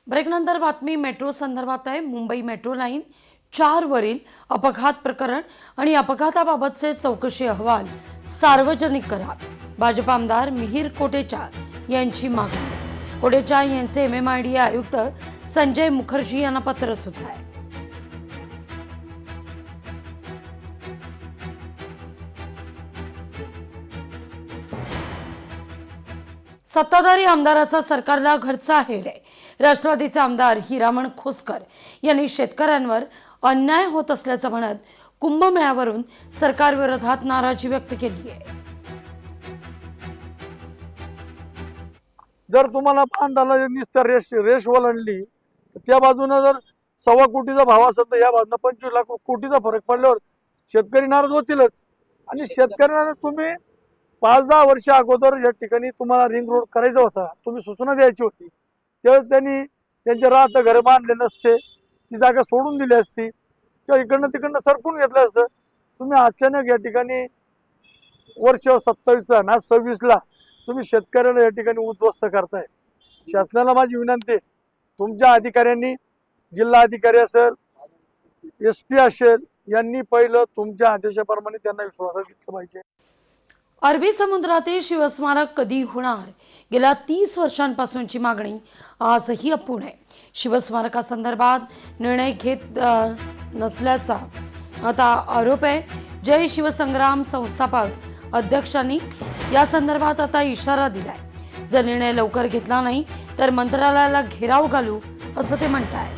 ब्रेकनंतर बातमी मेट्रो संदर्भात आहे। मुंबई मेट्रो लाईन 4 वरील अपघात प्रकरण आणि अपघाताबाबतचे चौकशी अहवाल सार्वजनिक करा। भाजप आमदार मिहिर कोटेचा यांची मागणी। कोटेचा यांचे MMIDA आयुक्त संजय मुखर्जी यांना पत्र सुद्धा आहे। सत्ताधारी आमदाराचा सरकारला घरचा हेर आहे। राष्ट्रवादीचे आमदार हिरामण खोसकर यांनी शेतकऱ्यांवर अन्याय होत असल्याचं म्हणत कुंभमेळ्यावरून सरकारविरोधात नाराजी व्यक्त केली आहे। जर तुम्हाला बांधाला नुसतं रेश ओलांडली तर त्या बाजूने जर 1.25 कोटीचा भाव असेल तर या बाजूने 25 लाख कोटीचा फरक पडल्यावर शेतकरी नाराज होतीलच। आणि शेतकऱ्यांना तुम्ही 5-10 वर्ष अगोदर या ठिकाणी तुम्हाला रिंग रोड करायचा होता, तुम्ही सूचना द्यायची होती, त्यावेळेस त्यांनी त्यांचे राहतं घर बांधले नसते, ती जागा सोडून दिली असती किंवा इकडनं तिकडनं सरकून घेतलं असतं। तुम्ही अचानक या ठिकाणी वर्ष 27 ना 26ला तुम्ही शेतकऱ्याला या ठिकाणी उद्ध्वस्त करताय। शासनाला माझी विनंती, तुमच्या अधिकाऱ्यांनी, जिल्हा अधिकारी असेल, SP असेल, यांनी पहिलं तुमच्या आदेशाप्रमाणे त्यांना विश्वासात घेतलं पाहिजे। अरबी समुद्रातील शिवस्मारक कधी होणार, गेल्या 30 वर्षांपासूनची मागणी आजही अपूर्ण आहे। शिवस्मारकासंदर्भात निर्णय घेत नसल्याचा आता आरोप आहे। जय शिवसंग्राम संस्थापक अध्यक्षांनी या संदर्भात आता इशारा दिलाय। जर निर्णय लवकर घेतला नाही तर मंत्रालयाला घेराव घालू असं ते म्हणतायत।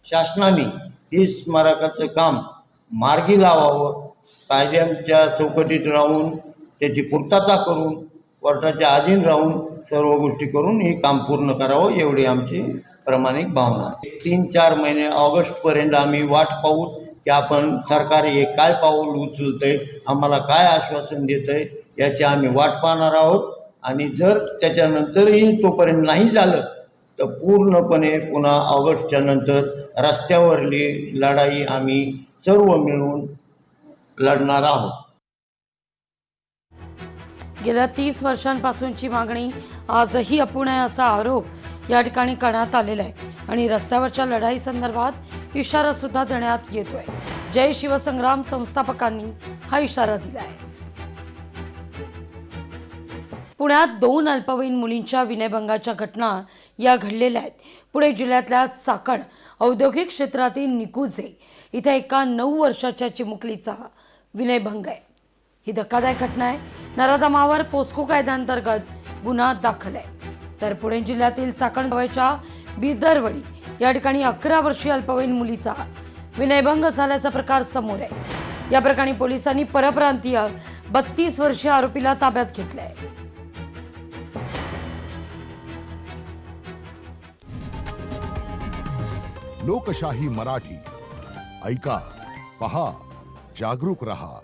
शासनाने हे स्मारकाचं काम मार्गी लावावं, कायद्याच्या चौकटीत राहून त्याची पूर्तता करून कोर्टाच्या अधीन राहून सर्व गोष्टी करून हे काम पूर्ण करावं, एवढी आमची प्रामाणिक भावना आहे। 3-4 महिने ऑगस्टपर्यंत आम्ही वाट पाहू की आपण सरकार हे काय पाऊल उचलतंय, आम्हाला काय आश्वासन देतंय, याची आम्ही वाट पाहणार आहोत। आणि जर त्याच्यानंतरही तोपर्यंत नाही झालं तर पूर्णपणे पुन्हा ऑगस्टच्या नंतर रस्त्यावरली लढाई आम्ही सर्व मिळून लढणार आहोत। गेल्या 30 वर्षांपासूनची मागणी आजही अपूर्ण आहे असा आरोप या ठिकाणी करण्यात आलेला आहे आणि रस्त्यावरच्या लढाई संदर्भात इशारा सुद्धा देण्यात येतोय। जय शिवसंग्राम संस्थापकांनी हा इशारा दिला आहे। पुण्यात 2 अल्पवयीन मुलींच्या विनयभंगाच्या घटना या घडलेल्या आहेत। पुणे जिल्ह्यातल्या चाकण औद्योगिक क्षेत्रातील निकुजे इथे एका 9 वर्षाच्या चिमुकलीचा विनयभंग आहे। ही धक्कादायक घटना आहे। नराधमावर पोस्को कायद्याअंतर्गत गुन्हा दाखल आहे। तर पुणे जिल्ह्यातील चाकण जवळच्या बिदरवडी या ठिकाणी 11 वर्षीय अल्पवयीन मुलीचा विनयभंग झाल्याचा प्रकार समोर आहे। या प्रकरणी पोलिसांनी परप्रांतीय 32 वर्षीय आरोपीला ताब्यात घेतलंय। लोकशाही मराठी ऐका, पहा, जागरूक रहा।